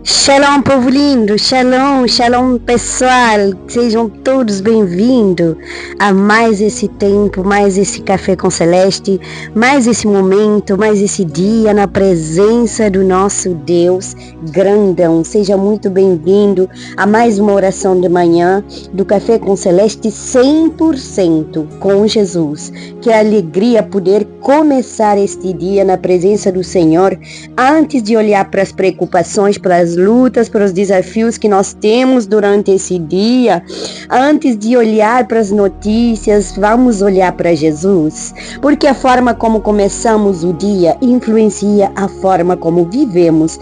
Shalom, povo lindo, shalom, shalom pessoal, sejam todos bem-vindos a mais esse tempo, mais esse Café com Celeste, mais esse momento, mais esse dia na presença do nosso Deus grandão. Seja muito bem-vindo a mais uma oração de manhã do Café com Celeste 100% com Jesus. Que alegria poder começar este dia na presença do Senhor, antes de olhar para as preocupações, para as lutas, para os desafios que nós temos durante esse dia. Antes de olhar para as notícias, vamos olhar para Jesus, porque a forma como começamos o dia influencia a forma como vivemos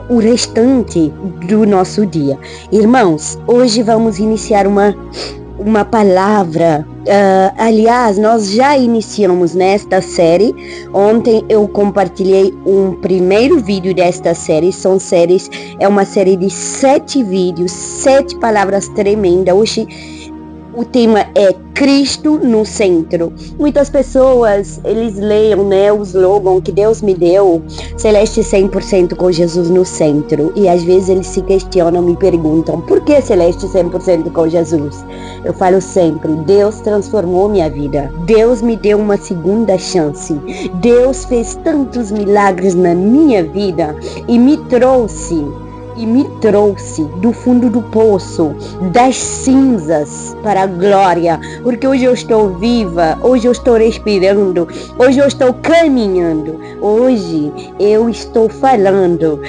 o restante do nosso dia. Irmãos, hoje vamos iniciar uma palavra. Aliás, nós já iniciamos nesta série. Ontem eu compartilhei um primeiro vídeo desta série. É uma série de 7 vídeos, 7 palavras tremendas. Hoje o tema é Cristo no centro. Muitas pessoas, eles leiam, o slogan que Deus me deu, Celeste 100% com Jesus no centro. E às vezes eles se questionam, me perguntam, por que Celeste 100% com Jesus? Eu falo sempre, Deus transformou minha vida. Deus me deu uma segunda chance. Deus fez tantos milagres na minha vida e me trouxe do fundo do poço, das cinzas para a glória, porque hoje eu estou viva, hoje eu estou respirando, hoje eu estou caminhando, hoje eu estou falando.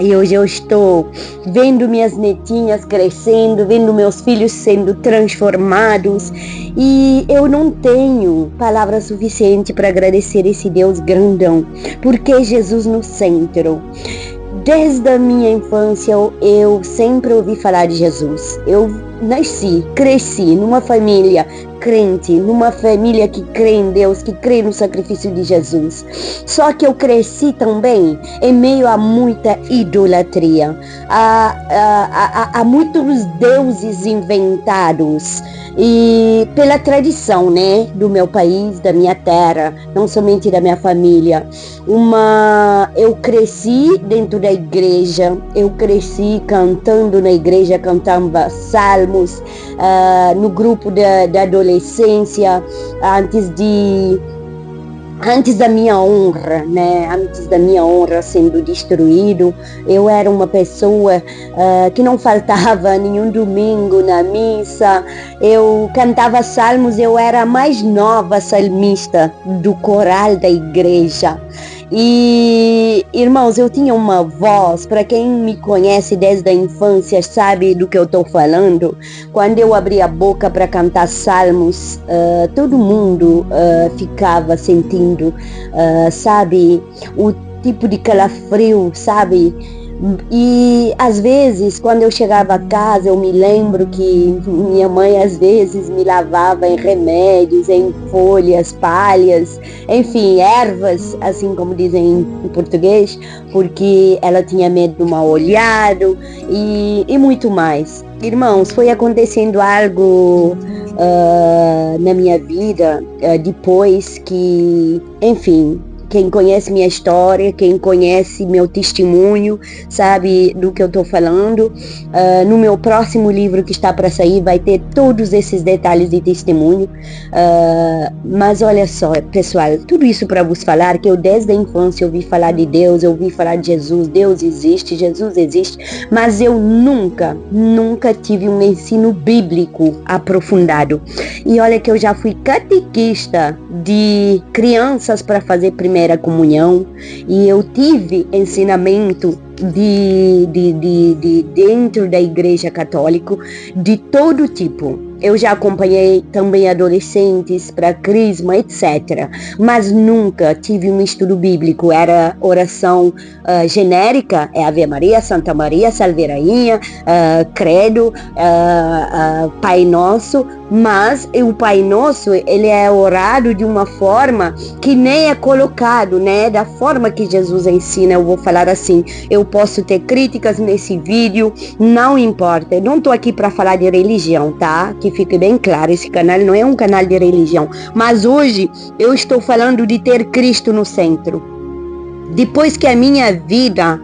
E hoje eu estou vendo minhas netinhas crescendo, vendo meus filhos sendo transformados. E eu não tenho palavra suficiente para agradecer esse Deus grandão, porque Jesus no centro. Desde a minha infância eu sempre ouvi falar de Jesus. Eu cresci numa família crente, numa família que crê em Deus, que crê no sacrifício de Jesus. Só que eu cresci também em meio a muita idolatria, a muitos deuses inventados. E pela tradição, do meu país, da minha terra, não somente da minha família. Eu cresci dentro da igreja, eu cresci cantando na igreja, cantava salmos, no grupo da adolescência, antes da minha honra, antes da minha honra sendo destruído, eu era uma pessoa que não faltava nenhum domingo na missa. Eu cantava salmos, eu era a mais nova salmista do coral da igreja. E, irmãos, eu tinha uma voz, para quem me conhece desde a infância sabe do que eu estou falando. Quando eu abria a boca para cantar salmos, todo mundo ficava sentindo, o tipo de calafrio, E às vezes, quando eu chegava a casa, eu me lembro que minha mãe às vezes me lavava em remédios, em folhas, palhas, enfim, ervas, assim como dizem em português, porque ela tinha medo do mal olhado e muito mais. Irmãos, foi acontecendo algo na minha vida depois que, enfim, quem conhece minha história, quem conhece meu testemunho, sabe do que eu estou falando. No meu próximo livro que está para sair vai ter todos esses detalhes de testemunho. Mas olha só, pessoal, tudo isso para vos falar que eu desde a infância ouvi falar de Deus, eu ouvi falar de Jesus. Deus existe, Jesus existe, mas eu nunca tive um ensino bíblico aprofundado. E olha que eu já fui catequista de crianças para fazer primeira comunhão, e eu tive ensinamento dentro da igreja católica de todo tipo. Eu já acompanhei também adolescentes para crisma, etc. Mas nunca tive um estudo bíblico. Era oração genérica, Ave Maria, Santa Maria, Salve Rainha, Credo, Pai Nosso. Mas o Pai Nosso, ele é orado de uma forma que nem é colocado, da forma que Jesus ensina. Eu vou falar assim, eu posso ter críticas nesse vídeo, não importa. Eu não tô aqui para falar de religião, tá? Que fique bem claro, esse canal não é um canal de religião. Mas hoje eu estou falando de ter Cristo no centro. Depois que a minha vida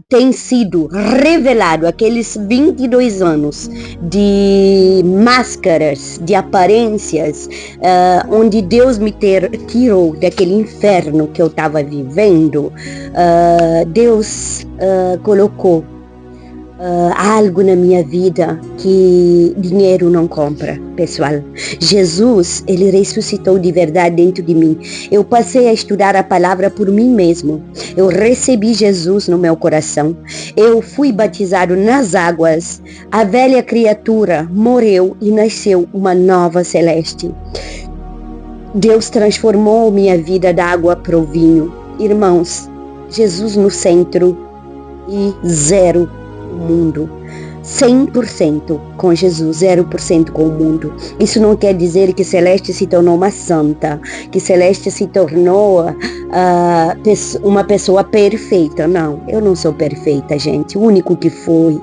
tem sido revelado, aqueles 22 anos de máscaras, de aparências, onde Deus me tirou daquele inferno que eu estava vivendo, Deus colocou algo na minha vida que dinheiro não compra, pessoal. Jesus, ele ressuscitou de verdade dentro de mim. Eu passei a estudar a palavra por mim mesmo. Eu recebi Jesus no meu coração. Eu fui batizado nas águas. A velha criatura morreu e nasceu uma nova celeste. Deus transformou minha vida da água para o vinho. Irmãos, Jesus no centro e zero mundo, 100% com Jesus, 0% com o mundo. Isso não quer dizer que Celeste se tornou uma santa, que Celeste se tornou uma pessoa perfeita. Não, eu não sou perfeita, gente. O único que foi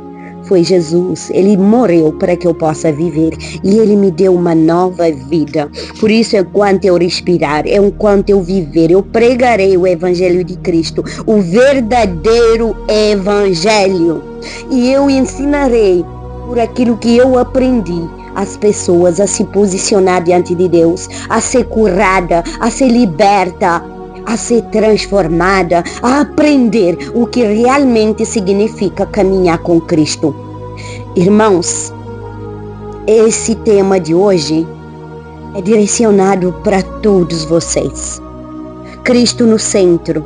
Jesus. Ele morreu para que eu possa viver e ele me deu uma nova vida. Por isso, enquanto eu respirar, enquanto eu viver, eu pregarei o Evangelho de Cristo, o verdadeiro Evangelho, e eu ensinarei por aquilo que eu aprendi as pessoas a se posicionar diante de Deus, a ser curada, a ser liberta, a ser transformada, a aprender o que realmente significa caminhar com Cristo. Irmãos, esse tema de hoje é direcionado para todos vocês. Cristo no centro.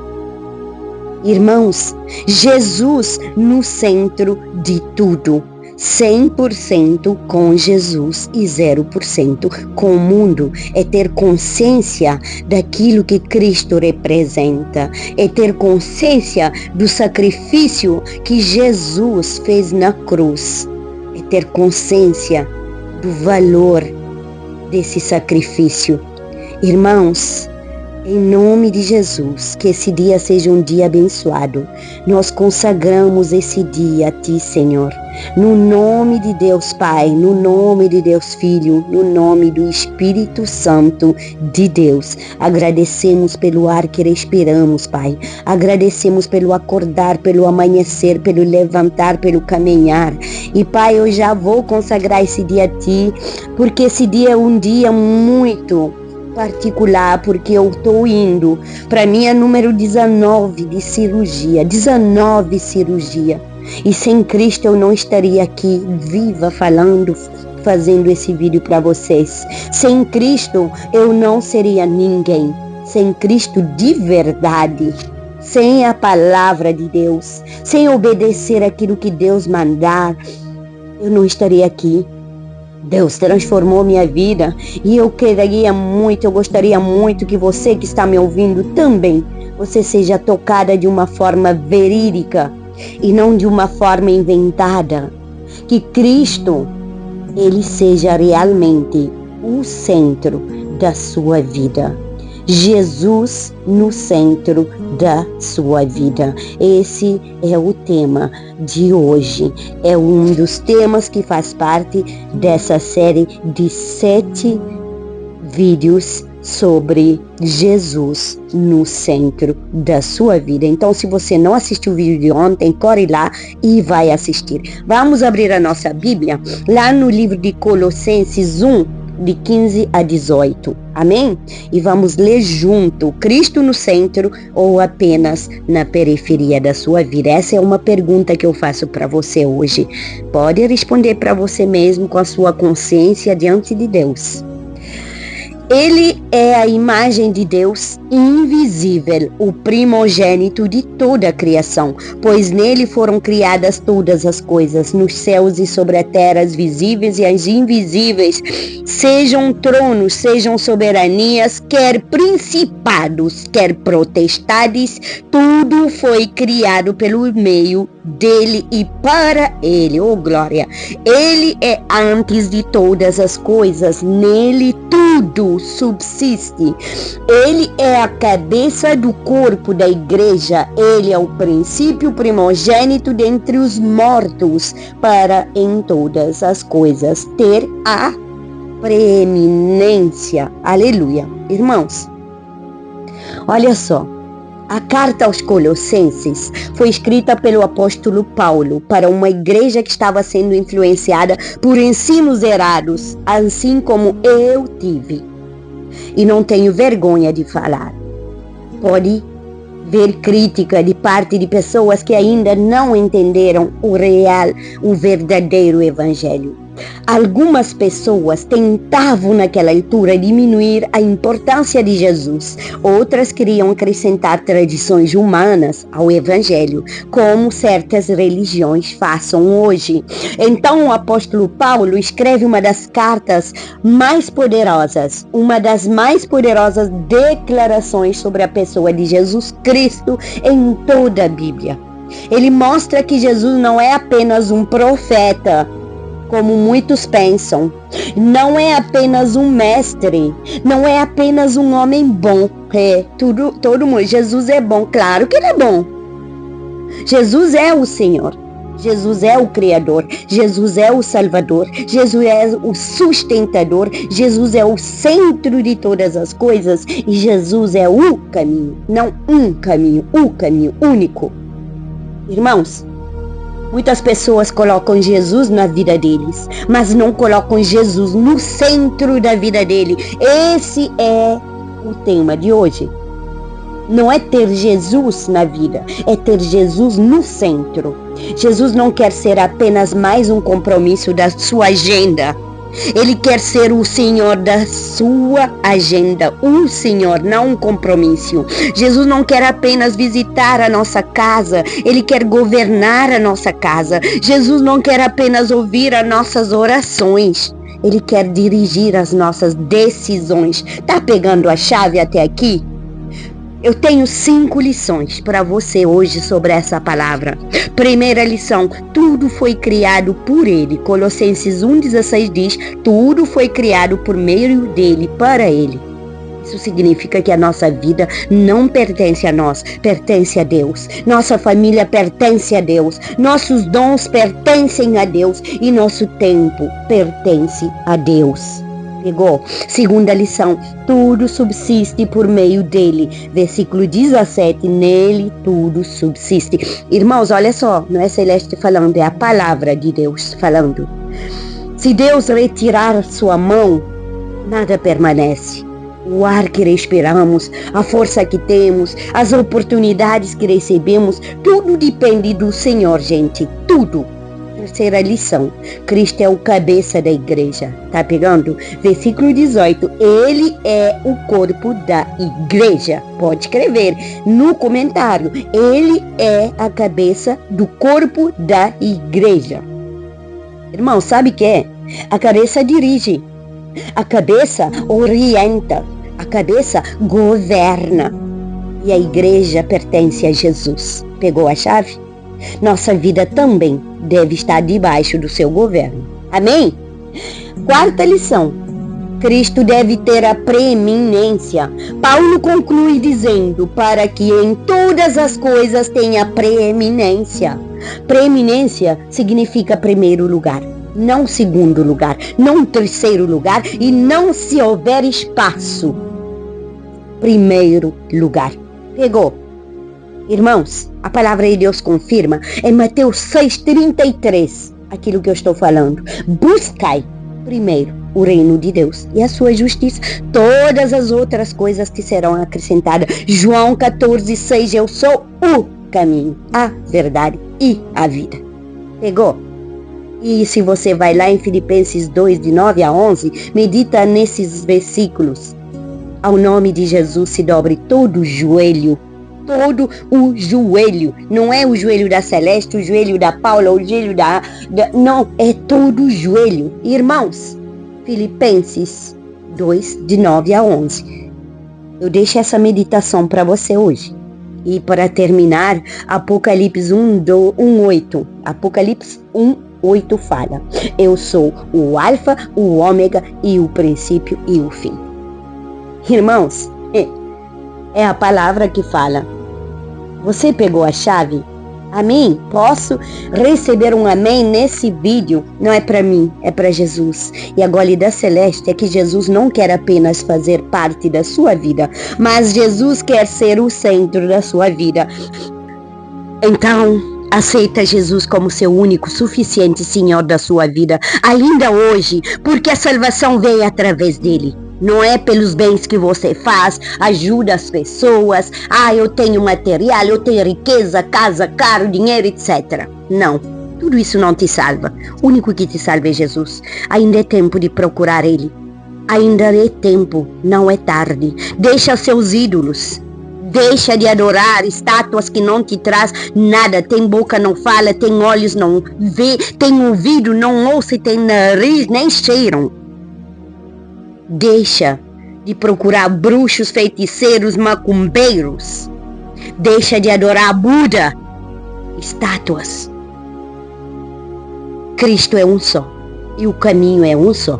Irmãos, Jesus no centro de tudo. 100% com Jesus e 0% com o mundo. É ter consciência daquilo que Cristo representa. É ter consciência do sacrifício que Jesus fez na cruz. É ter consciência do valor desse sacrifício. Irmãos, em nome de Jesus, que esse dia seja um dia abençoado. Nós consagramos esse dia a Ti, Senhor. No nome de Deus Pai, no nome de Deus Filho, no nome do Espírito Santo de Deus. Agradecemos pelo ar que respiramos, Pai. Agradecemos pelo acordar, pelo amanhecer, pelo levantar, pelo caminhar. E, Pai, eu já vou consagrar esse dia a Ti, porque esse dia é um dia muito particular, porque eu estou indo para minha número 19 de cirurgia, 19 cirurgia, e sem Cristo eu não estaria aqui viva falando, fazendo esse vídeo para vocês. Sem Cristo eu não seria ninguém. Sem Cristo de verdade, sem a palavra de Deus, sem obedecer aquilo que Deus mandar, eu não estaria aqui. Deus transformou minha vida e eu gostaria muito que você que está me ouvindo também, você seja tocada de uma forma verídica e não de uma forma inventada. Que Cristo, Ele seja realmente o centro da sua vida. Jesus no centro da sua vida. Esse é o tema de hoje. É um dos temas que faz parte dessa série de 7 vídeos sobre Jesus no centro da sua vida. Então, se você não assistiu o vídeo de ontem, corre lá e vai assistir. Vamos abrir a nossa Bíblia lá no livro de Colossenses 1, de 15 a 18. Amém? E vamos ler junto: Cristo no centro ou apenas na periferia da sua vida? Essa é uma pergunta que eu faço para você hoje. Pode responder para você mesmo com a sua consciência diante de Deus. Ele é a imagem de Deus invisível, o primogênito de toda a criação, pois nele foram criadas todas as coisas, nos céus e sobre a terra, as visíveis e as invisíveis, sejam tronos, sejam soberanias, quer principados, quer potestades, tudo foi criado pelo meio dele e para ele. Oh glória! Ele é antes de todas as coisas, nele tudo subsiste. Ele é a cabeça do corpo da igreja. Ele é o princípio primogênito dentre os mortos, para em todas as coisas ter a preeminência. Aleluia. Irmãos, olha só, A carta aos Colossenses foi escrita pelo apóstolo Paulo para uma igreja que estava sendo influenciada por ensinos errados, assim como eu tive. E não tenho vergonha de falar. Pode ver crítica de parte de pessoas que ainda não entenderam o verdadeiro evangelho. Algumas pessoas tentavam naquela altura diminuir a importância de Jesus. Outras queriam acrescentar tradições humanas ao evangelho, como certas religiões façam hoje. Então o apóstolo Paulo escreve uma das mais poderosas declarações sobre a pessoa de Jesus Cristo em toda a Bíblia. Ele mostra que Jesus não é apenas um profeta, como muitos pensam. Não é apenas um mestre, não é apenas um homem bom. Todo mundo, Jesus é bom, claro que ele é bom. Jesus é o Senhor, Jesus é o Criador, Jesus é o Salvador, Jesus é o sustentador, Jesus é o centro de todas as coisas e Jesus é o caminho, não um caminho, o caminho único. Irmãos, muitas pessoas colocam Jesus na vida deles, mas não colocam Jesus no centro da vida dele. Esse é o tema de hoje. Não é ter Jesus na vida, é ter Jesus no centro. Jesus não quer ser apenas mais um compromisso da sua agenda. Ele quer ser o Senhor da sua agenda, o Senhor, não um compromisso. Jesus não quer apenas visitar a nossa casa, Ele quer governar a nossa casa. Jesus não quer apenas ouvir as nossas orações, Ele quer dirigir as nossas decisões. Tá pegando a chave até aqui? Eu tenho 5 lições para você hoje sobre essa palavra. Primeira lição, tudo foi criado por Ele. Colossenses 1,16 diz, tudo foi criado por meio dele, para Ele. Isso significa que a nossa vida não pertence a nós, pertence a Deus. Nossa família pertence a Deus. Nossos dons pertencem a Deus e nosso tempo pertence a Deus. Pegou? Segunda lição, tudo subsiste por meio dele. Versículo 17, nele tudo subsiste. Irmãos, olha só, não é Celeste falando, é a palavra de Deus falando. Se Deus retirar sua mão, nada permanece. O ar que respiramos, a força que temos, as oportunidades que recebemos, tudo depende do Senhor, gente, tudo. Terceira lição, Cristo é o cabeça da igreja, tá pegando? Versículo 18, ele é o corpo da igreja, pode escrever no comentário, ele é a cabeça do corpo da igreja. Irmão, sabe o que é? A cabeça dirige, a cabeça orienta, a cabeça governa e a igreja pertence a Jesus. Pegou a chave? Nossa vida também deve estar debaixo do seu governo. Amém? Quarta lição. Cristo deve ter a preeminência. Paulo conclui dizendo, para que em todas as coisas tenha preeminência. Preeminência significa primeiro lugar, não segundo lugar, não terceiro lugar e não se houver espaço. Primeiro lugar. Pegou? Irmãos, a palavra de Deus confirma em Mateus 6,33 aquilo que eu estou falando. Buscai primeiro o reino de Deus e a sua justiça. Todas as outras coisas que serão acrescentadas. João 14,6, eu sou o caminho, a verdade e a vida. Pegou? E se você vai lá em Filipenses 2, de 9 a 11, medita nesses versículos. Ao nome de Jesus se dobre todo o joelho. Todo o joelho, não é o joelho da Celeste, o joelho da Paula, o joelho não, é todo o joelho. Irmãos, Filipenses 2, de 9 a 11. Eu deixo essa meditação para você hoje. E para terminar, Apocalipse 1:8. Apocalipse 1:8 fala, eu sou o Alfa, o Ômega e o princípio e o fim. Irmãos, é a palavra que fala. Você pegou a chave? Amém? Posso receber um amém nesse vídeo? Não é para mim, é para Jesus. E a Gólida Celeste é que Jesus não quer apenas fazer parte da sua vida, mas Jesus quer ser o centro da sua vida. Então, aceita Jesus como seu único, suficiente Senhor da sua vida, ainda hoje, porque a salvação vem através dele. Não é pelos bens que você faz, ajuda as pessoas, eu tenho material, eu tenho riqueza, casa, carro, dinheiro, etc. Não, tudo isso não te salva. O único que te salva é Jesus. Ainda é tempo de procurar Ele. Ainda é tempo, não é tarde. Deixa os seus ídolos. Deixa de adorar estátuas que não te traz nada. Tem boca, não fala, tem olhos, não vê, tem ouvido, não ouve, tem nariz, nem cheiram. Deixa de procurar bruxos, feiticeiros, macumbeiros. Deixa de adorar Buda, estátuas. Cristo é um só e o caminho é um só.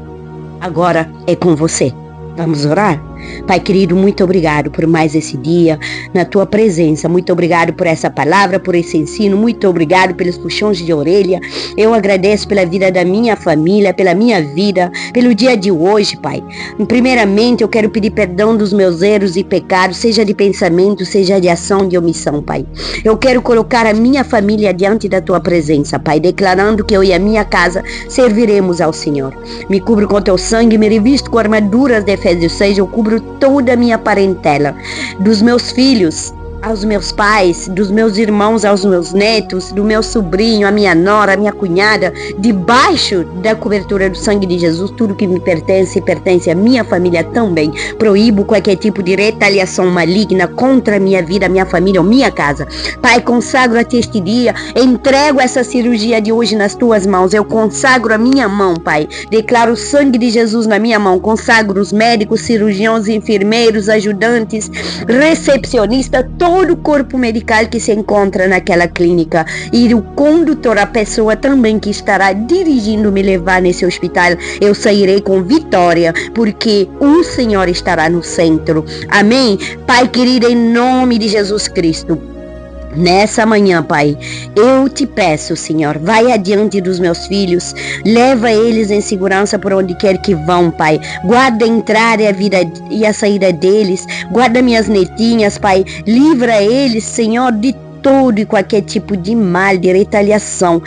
Agora é com você. Vamos orar? Pai querido, muito obrigado por mais esse dia na tua presença. Muito obrigado por essa palavra, por esse ensino. Muito obrigado pelos puxões de orelha. Eu agradeço pela vida da minha família, pela minha vida, pelo dia de hoje, Pai. Primeiramente, eu quero pedir perdão dos meus erros e pecados, seja de pensamento, seja de ação, de omissão, Pai. Eu quero colocar a minha família diante da tua presença, Pai, declarando que eu e a minha casa serviremos ao Senhor. Me cubro com teu sangue, me revisto com armaduras de Efésios 6, eu cubro toda a minha parentela, dos meus filhos aos meus pais, dos meus irmãos aos meus netos, do meu sobrinho, a minha nora, a minha cunhada, debaixo da cobertura do sangue de Jesus. Tudo que me pertence à minha família também. Proíbo qualquer tipo de retaliação maligna contra a minha vida, a minha família ou minha casa. Pai, consagro a ti este dia, entrego essa cirurgia de hoje nas tuas mãos. Eu consagro a minha mão, Pai. Declaro o sangue de Jesus na minha mão. Consagro os médicos, cirurgiões, enfermeiros, ajudantes, recepcionistas, todo o corpo medical que se encontra naquela clínica e o condutor, a pessoa também que estará dirigindo me levar nesse hospital. Eu sairei com vitória, porque o Senhor estará no centro. Amém? Pai querido, em nome de Jesus Cristo, nessa manhã, Pai, eu te peço, Senhor, vai adiante dos meus filhos, leva eles em segurança por onde quer que vão, Pai. Guarda a entrada e a vida e a saída deles, guarda minhas netinhas, Pai, livra eles, Senhor, de todo e qualquer tipo de mal, de retaliação,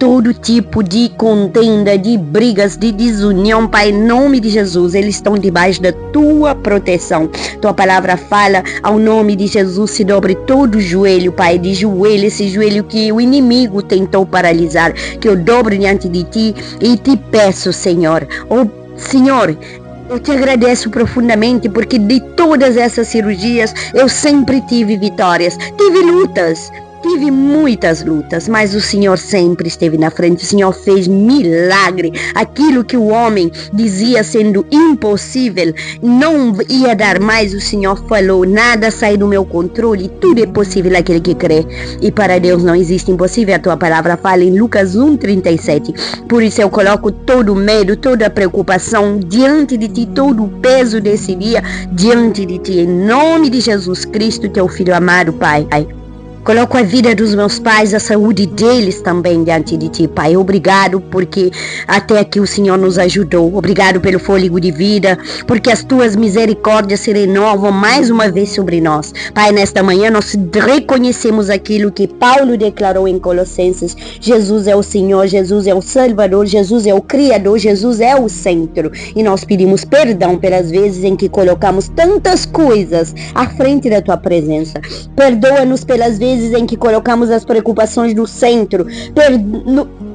todo tipo de contenda, de brigas, de desunião, Pai, em nome de Jesus, eles estão debaixo da tua proteção. Tua palavra fala, ao nome de Jesus se dobre todo o joelho, Pai, de joelho, esse joelho que o inimigo tentou paralisar, que eu dobre diante de ti e te peço, Senhor, Senhor, eu te agradeço profundamente porque de todas essas cirurgias eu sempre tive vitórias, tive lutas, tive muitas lutas, mas o Senhor sempre esteve na frente. O Senhor fez milagre. Aquilo que o homem dizia sendo impossível, não ia dar mais, o Senhor falou, nada sai do meu controle, tudo é possível naquele que crê. E para Deus não existe impossível. A tua palavra fala em Lucas 1:37. Por isso eu coloco todo o medo, toda a preocupação diante de ti, todo o peso desse dia diante de ti, em nome de Jesus Cristo, teu Filho amado, Pai. Coloco a vida dos meus pais, a saúde deles também diante de ti, Pai. Obrigado porque até aqui o Senhor nos ajudou. Obrigado pelo fôlego de vida, porque as tuas misericórdias se renovam mais uma vez sobre nós. Pai, nesta manhã nós reconhecemos aquilo que Paulo declarou em Colossenses. Jesus é o Senhor, Jesus é o Salvador, Jesus é o Criador, Jesus é o centro. E nós pedimos perdão pelas vezes em que colocamos tantas coisas à frente da tua presença. Perdoa-nos pelas vezes em que colocamos as preocupações no centro.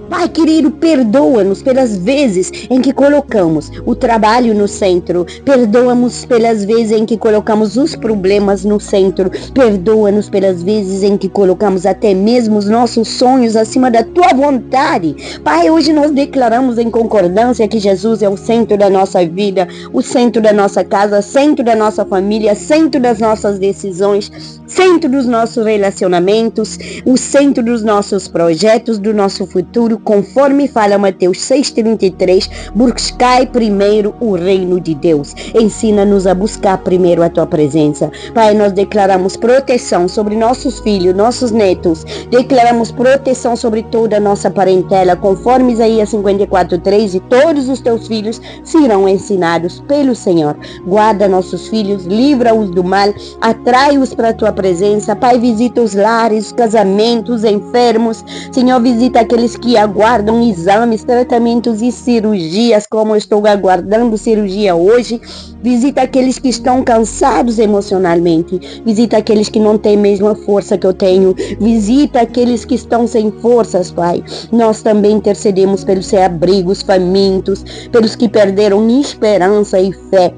Pai querido, perdoa-nos pelas vezes em que colocamos o trabalho no centro. Perdoa-nos pelas vezes em que colocamos os problemas no centro. Perdoa-nos pelas vezes em que colocamos até mesmo os nossos sonhos acima da tua vontade. Pai, hoje nós declaramos em concordância que Jesus é o centro da nossa vida, o centro da nossa casa, centro da nossa família, centro das nossas decisões, centro dos nossos relacionamentos, o centro dos nossos projetos, do nosso futuro. conforme fala Mateus 6,33, buscai primeiro o reino de Deus. Ensina-nos a buscar primeiro a tua presença. Pai, nós declaramos proteção sobre nossos filhos, nossos netos, declaramos proteção sobre toda a nossa parentela, conforme Isaías 54,3, e todos os teus filhos serão ensinados pelo Senhor. Guarda nossos filhos, livra-os do mal, atrai-os para a tua presença. Pai, visita os lares, os casamentos, os enfermos. Senhor, visita aqueles que aguardam exames, tratamentos e cirurgias, como eu estou aguardando cirurgia hoje. Visita aqueles que estão cansados emocionalmente. Visita aqueles que não têm a mesma força que eu tenho. Visita aqueles que estão sem forças, Pai. Nós também intercedemos pelos sem-abrigos, famintos, pelos que perderam esperança e fé.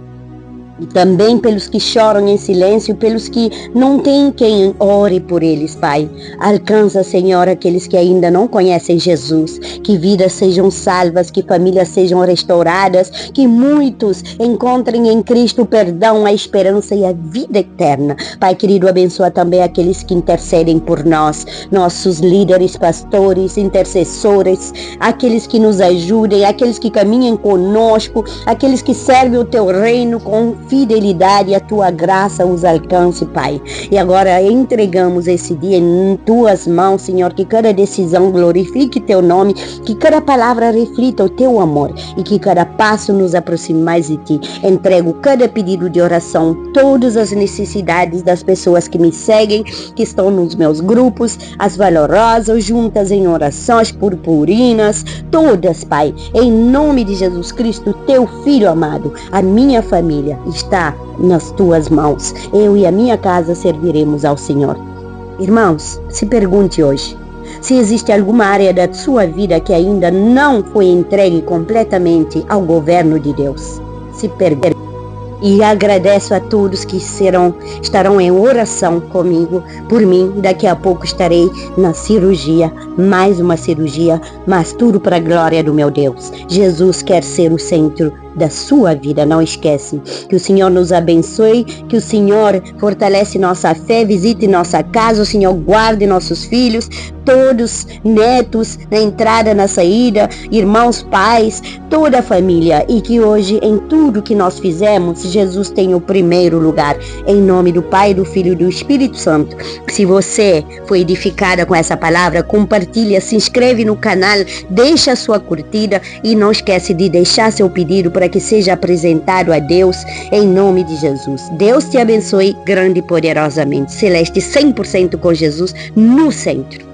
E também pelos que choram em silêncio, pelos que não têm quem ore por eles, Pai. Alcança, Senhor, aqueles que ainda não conhecem Jesus, que vidas sejam salvas, que famílias sejam restauradas, que muitos encontrem em Cristo o perdão, a esperança e a vida eterna. Pai querido, abençoa também aqueles que intercedem por nós, nossos líderes, pastores, intercessores, aqueles que nos ajudem, aqueles que caminham conosco, aqueles que servem o teu reino com fidelidade, e a tua graça os alcance, Pai. E agora entregamos esse dia em tuas mãos, Senhor, que cada decisão glorifique teu nome, que cada palavra reflita o teu amor e que cada passo nos aproxime mais de ti. Entrego cada pedido de oração, todas as necessidades das pessoas que me seguem, que estão nos meus grupos, as valorosas, juntas em orações purpurinas, todas, Pai, em nome de Jesus Cristo, teu Filho amado. A minha família está nas tuas mãos. Eu e a minha casa serviremos ao Senhor. Irmãos, se pergunte hoje se existe alguma área da sua vida que ainda não foi entregue completamente ao governo de Deus. Se pergunte. E agradeço a todos que estarão em oração comigo, por mim. Daqui a pouco estarei na cirurgia, mais uma cirurgia, mas tudo para a glória do meu Deus. Jesus quer ser o centro da sua vida, não esquece. Que o Senhor nos abençoe, que o Senhor fortalece nossa fé, visite nossa casa, o Senhor guarde nossos filhos, todos, netos, na entrada, na saída, irmãos, pais, toda a família, e que hoje em tudo que nós fizemos, Jesus tem o primeiro lugar. Em nome do Pai, do Filho e do Espírito Santo. Se você foi edificada com essa palavra, compartilha, se inscreve no canal, deixa a sua curtida e não esquece de deixar seu pedido para que seja apresentado a Deus em nome de Jesus. Deus te abençoe grande e poderosamente. Celeste 100% com Jesus no centro.